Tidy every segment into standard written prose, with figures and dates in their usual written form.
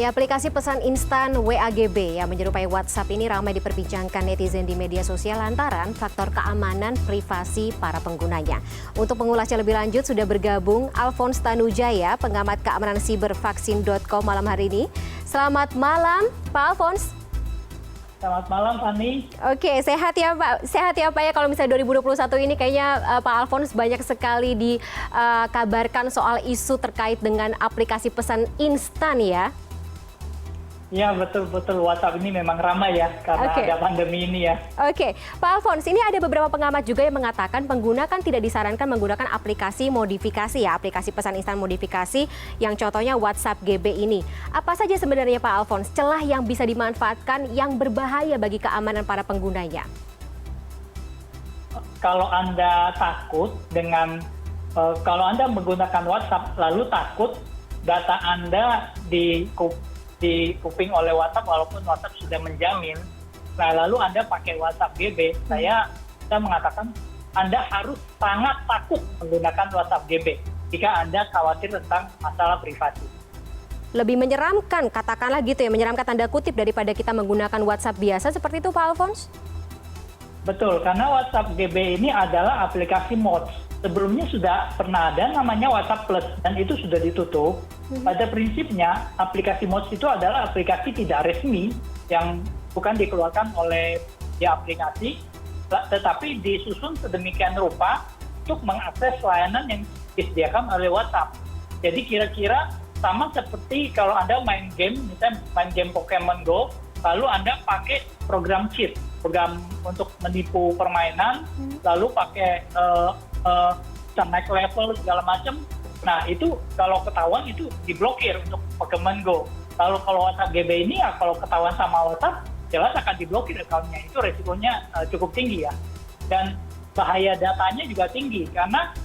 Ya, aplikasi pesan instan WAGB yang menyerupai WhatsApp ini ramai diperbincangkan netizen di media sosial lantaran faktor keamanan privasi para penggunanya. Untuk mengulasnya lebih lanjut sudah bergabung Alphonse Tanujaya, pengamat keamanan siber vaksin.com malam hari ini. Selamat malam, Pak Alphonse. Selamat malam, Fani. Oke, sehat ya Pak. Sehat ya Pak ya, kalau misalnya 2021 ini kayaknya Pak Alphonse banyak sekali dikabarkan soal isu terkait dengan aplikasi pesan instan ya. Ya, betul-betul WhatsApp ini memang ramai ya, karena ada pandemi ini ya. Oke, Pak Alphonse, ini ada beberapa pengamat juga yang mengatakan pengguna kan tidak disarankan menggunakan aplikasi modifikasi ya, aplikasi pesan instan modifikasi yang contohnya WhatsApp GB ini. Apa saja sebenarnya Pak Alphonse celah yang bisa dimanfaatkan yang berbahaya bagi keamanan para penggunanya? Kalau Anda takut dengan, kalau Anda menggunakan WhatsApp lalu takut data Anda dikuping oleh WhatsApp walaupun WhatsApp sudah menjamin. Nah, lalu Anda pakai WhatsApp GB, saya mengatakan Anda harus sangat takut menggunakan WhatsApp GB jika Anda khawatir tentang masalah privasi. Lebih menyeramkan, katakanlah gitu ya, menyeramkan tanda kutip daripada kita menggunakan WhatsApp biasa seperti itu Pak Alphonse? Betul, karena WhatsApp GB ini adalah aplikasi mods. Sebelumnya sudah pernah ada namanya WhatsApp Plus dan itu sudah ditutup. Pada prinsipnya aplikasi mods itu adalah aplikasi tidak resmi yang bukan dikeluarkan oleh aplikasi, tetapi disusun sedemikian rupa untuk mengakses layanan yang disediakan oleh WhatsApp. Jadi kira-kira sama seperti kalau Anda main game, misalnya main game Pokemon Go, lalu Anda pakai program cheat, program untuk menipu permainan, lalu pakai naik level segala macam. Nah, itu kalau ketahuan itu diblokir untuk Pokemon Go. Lalu kalau WhatsApp GB ini ya kalau ketahuan sama WhatsApp jelas akan diblokir account-nya. Itu resikonya cukup tinggi ya. Dan bahaya datanya juga tinggi karena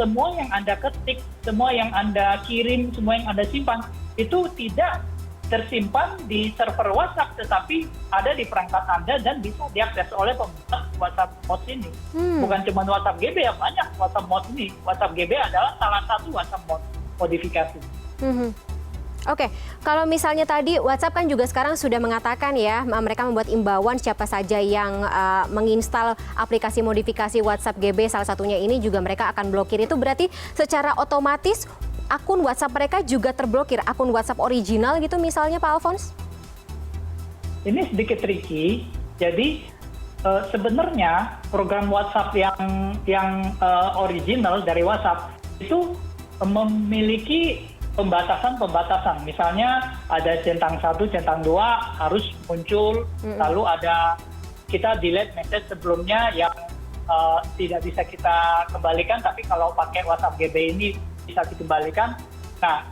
semua yang Anda ketik, semua yang Anda kirim, semua yang Anda simpan itu tidak tersimpan di server WhatsApp, tetapi ada di perangkat Anda dan bisa diakses oleh pembuat WhatsApp Mods ini. Bukan cuma WhatsApp GB ya, banyak WhatsApp Mods ini. WhatsApp GB adalah salah satu WhatsApp Mods modifikasi. Oke, kalau misalnya tadi WhatsApp kan juga sekarang sudah mengatakan ya, mereka membuat imbauan siapa saja yang menginstal aplikasi modifikasi WhatsApp GB, salah satunya ini juga mereka akan blokir. Itu berarti secara otomatis akun WhatsApp mereka juga terblokir, akun WhatsApp original gitu misalnya Pak Alphonse? Ini sedikit tricky, jadi sebenarnya program WhatsApp yang original dari WhatsApp itu memiliki pembatasan. Misalnya ada centang 1, centang 2 harus muncul, lalu ada kita delete message sebelumnya yang tidak bisa kita kembalikan, tapi kalau pakai WhatsApp GB ini bisa dikembalikan. Nah,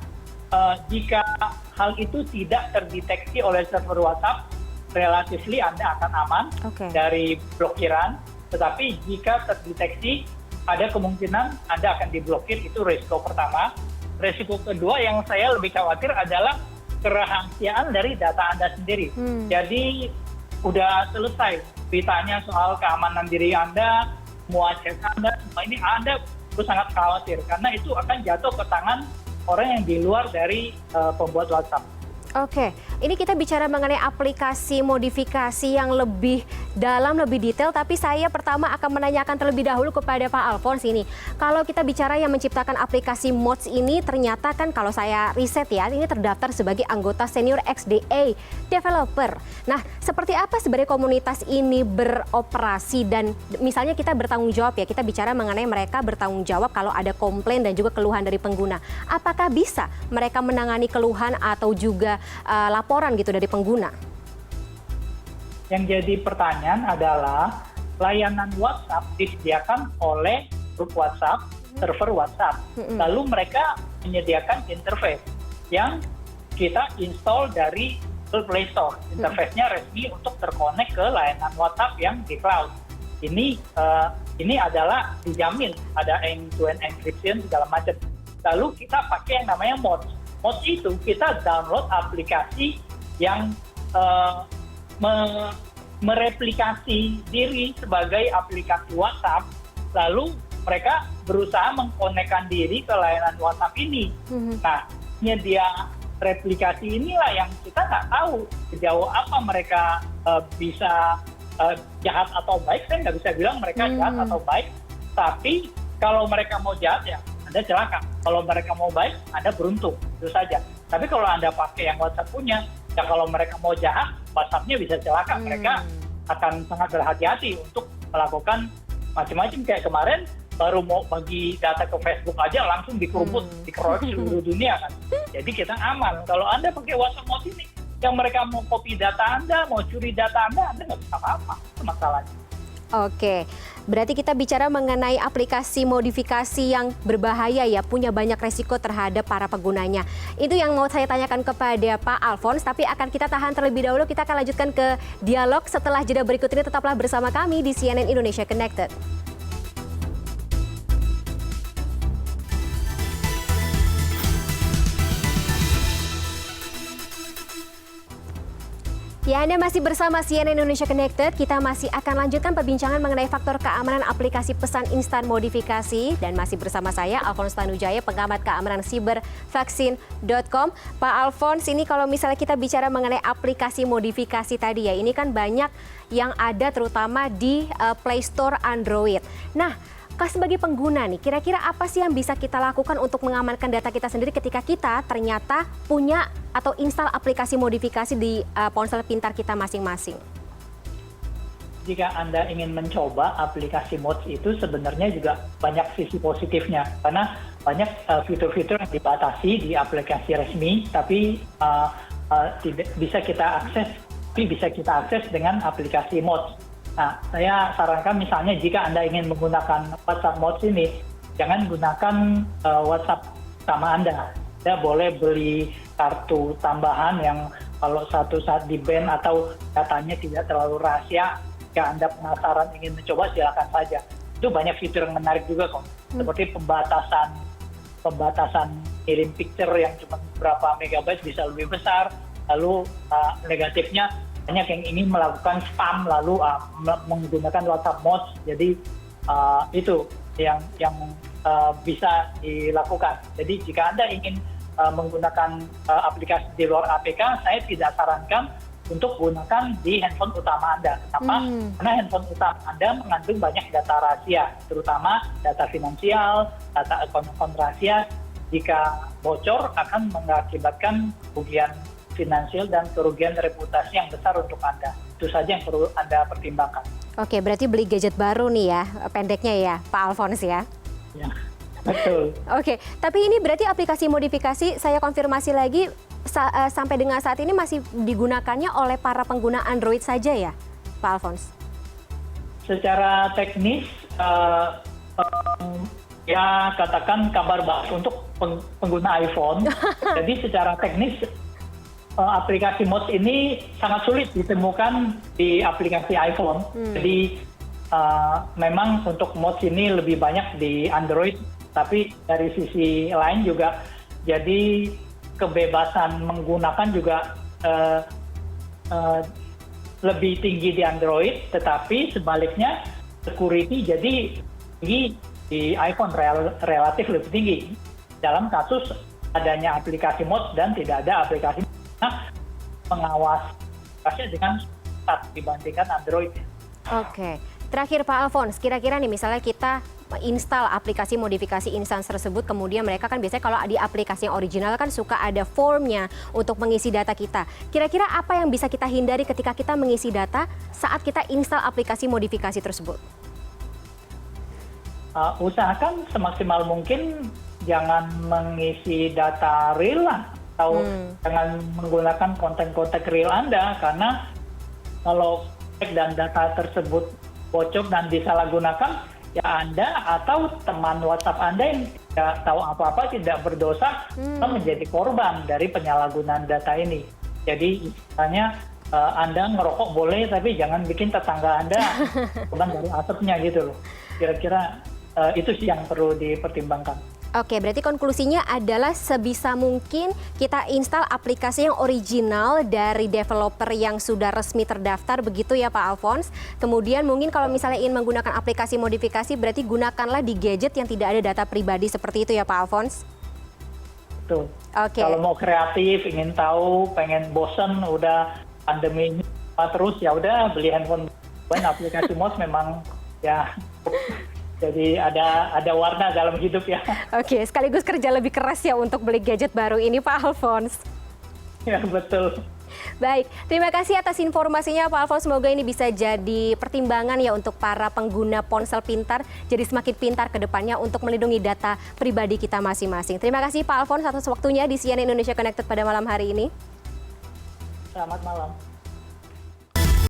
jika hal itu tidak terdeteksi oleh server WhatsApp, relatively Anda akan aman dari blokiran. Tetapi jika terdeteksi, ada kemungkinan Anda akan diblokir. Itu risiko pertama. Risiko kedua yang saya lebih khawatir adalah kerahasiaan dari data Anda sendiri. Jadi udah selesai beritanya soal keamanan diri Anda, semua chat Anda, semua ini Anda sangat khawatir karena itu akan jatuh ke tangan orang yang di luar dari pembuat WhatsApp. Oke, ini kita bicara mengenai aplikasi modifikasi yang lebih dalam, lebih detail, tapi saya pertama akan menanyakan terlebih dahulu kepada Pak Alphonse ini. Kalau kita bicara yang menciptakan aplikasi mods ini, ternyata kan kalau saya riset ya, ini terdaftar sebagai anggota senior XDA developer. Nah, seperti apa sebenarnya komunitas ini beroperasi dan misalnya kita bertanggung jawab ya, kita bicara mengenai mereka bertanggung jawab kalau ada komplain dan juga keluhan dari pengguna. Apakah bisa mereka menangani keluhan atau juga laporan gitu dari pengguna? Yang jadi pertanyaan adalah layanan WhatsApp disediakan oleh grup WhatsApp, server WhatsApp. Lalu mereka menyediakan interface yang kita install dari Google Play Store. Interface-nya resmi untuk terkonek ke layanan WhatsApp yang di cloud. Ini adalah dijamin ada end-to-end encryption segala macam. Lalu kita pakai yang namanya mods. Mods itu kita download aplikasi yang mereplikasi diri sebagai aplikasi WhatsApp, lalu mereka berusaha mengkonekkan diri ke layanan WhatsApp ini. Nah, replikasi inilah yang kita nggak tahu sejauh apa mereka bisa jahat atau baik. Saya nggak bisa bilang mereka jahat atau baik, tapi kalau mereka mau jahat ya Anda celaka. Kalau mereka mau baik, Anda beruntung, itu saja. Tapi kalau Anda pakai yang WhatsApp punya, ya kalau mereka mau jahat, WhatsApp-nya bisa celaka. Mereka akan sangat berhati-hati untuk melakukan macam-macam. Kayak kemarin baru mau bagi data ke Facebook aja langsung dikerubut, dikeroyok seluruh dunia kan. Jadi kita aman. Kalau Anda pakai WhatsApp Mode ini, yang mereka mau copy data Anda, mau curi data Anda nggak bisa apa-apa. Itu masalahnya. Oke, berarti kita bicara mengenai aplikasi modifikasi yang berbahaya ya, punya banyak resiko terhadap para penggunanya. Itu yang mau saya tanyakan kepada Pak Alphonse, tapi akan kita tahan terlebih dahulu. Kita akan lanjutkan ke dialog setelah jeda berikut ini. Tetaplah bersama kami di CNN Indonesia Connected. Ya, Anda masih bersama CNN Indonesia Connected. Kita masih akan lanjutkan perbincangan mengenai faktor keamanan aplikasi pesan instan modifikasi. Dan masih bersama saya, Alphonse Tanujaya, pengamat keamanan cybervaccine.com. Pak Alphonse, ini kalau misalnya kita bicara mengenai aplikasi modifikasi tadi ya, ini kan banyak yang ada terutama di Play Store Android. Nah, sebagai pengguna nih, kira-kira apa sih yang bisa kita lakukan untuk mengamankan data kita sendiri ketika kita ternyata punya atau install aplikasi modifikasi di ponsel pintar kita masing-masing? Jika Anda ingin mencoba aplikasi Mods itu sebenarnya juga banyak sisi positifnya. Karena banyak fitur-fitur yang dibatasi di aplikasi resmi, tapi tidak bisa kita akses dengan aplikasi Mods. Nah, saya sarankan misalnya jika Anda ingin menggunakan WhatsApp Mods ini, jangan gunakan WhatsApp sama Anda. Anda boleh beli kartu tambahan yang kalau satu saat di-ban atau datanya tidak terlalu rahasia, jika Anda penasaran ingin mencoba, silakan saja. Itu banyak fitur yang menarik juga kok. Seperti pembatasan kirim picture yang cuma berapa megabyte bisa lebih besar. Lalu negatifnya, banyak yang ingin melakukan spam lalu menggunakan WhatsApp Mods. Jadi itu yang bisa dilakukan. Jadi jika Anda ingin menggunakan aplikasi di luar APK, saya tidak sarankan untuk gunakan di handphone utama Anda. Kenapa? Karena handphone utama Anda mengandung banyak data rahasia, terutama data finansial, data akun rahasia. Jika bocor akan mengakibatkan kerugian finansial dan kerugian reputasi yang besar untuk Anda. Itu saja yang perlu Anda pertimbangkan. Oke, berarti beli gadget baru nih ya, pendeknya ya, Pak Alphonse ya? Ya, betul. Oke, tapi ini berarti aplikasi modifikasi, saya konfirmasi lagi, sampai dengan saat ini masih digunakannya oleh para pengguna Android saja ya, Pak Alphonse? Secara teknis, ya katakan kabar baik untuk pengguna iPhone. Jadi secara teknis, aplikasi Mods ini sangat sulit ditemukan di aplikasi iPhone. Jadi memang untuk Mods ini lebih banyak di Android, tapi dari sisi lain juga jadi kebebasan menggunakan juga lebih tinggi di Android, tetapi sebaliknya security jadi tinggi di iPhone, relatif lebih tinggi dalam kasus adanya aplikasi Mods dan tidak ada aplikasi mengawasi dengan ketat dibandingkan Android. Oke, terakhir Pak Alphonse, kira-kira nih misalnya kita install aplikasi modifikasi instan tersebut, kemudian mereka kan biasanya kalau di aplikasi yang original kan suka ada formnya untuk mengisi data kita. Kira-kira apa yang bisa kita hindari ketika kita mengisi data saat kita install aplikasi modifikasi tersebut? Usahakan semaksimal mungkin jangan mengisi data real lah, atau jangan menggunakan konten-konten real Anda, karena kalau dan data tersebut bocor dan disalahgunakan, ya Anda atau teman WhatsApp Anda yang tidak tahu apa-apa, tidak berdosa, menjadi korban dari penyalahgunaan data ini. Jadi misalnya Anda ngerokok boleh, tapi jangan bikin tetangga Anda korban dari asapnya gitu loh. Kira-kira itu sih yang perlu dipertimbangkan. Oke, berarti konklusinya adalah sebisa mungkin kita install aplikasi yang original dari developer yang sudah resmi terdaftar, begitu ya Pak Alphonse. Kemudian mungkin kalau misalnya ingin menggunakan aplikasi modifikasi, berarti gunakanlah di gadget yang tidak ada data pribadi, seperti itu ya Pak Alphonse? Tuh. Oke. Kalau mau kreatif, ingin tahu, pengen bosen, udah pandemi ini terus, ya udah beli handphone. Aplikasi Mods memang ya jadi ada warna dalam hidup ya. Oke, sekaligus kerja lebih keras ya untuk beli gadget baru ini Pak Alphonse. Ya betul. Baik, terima kasih atas informasinya Pak Alphonse. Semoga ini bisa jadi pertimbangan ya untuk para pengguna ponsel pintar, jadi semakin pintar ke depannya untuk melindungi data pribadi kita masing-masing. Terima kasih Pak Alphonse atas waktunya di CNN Indonesia Connected pada malam hari ini. Selamat malam.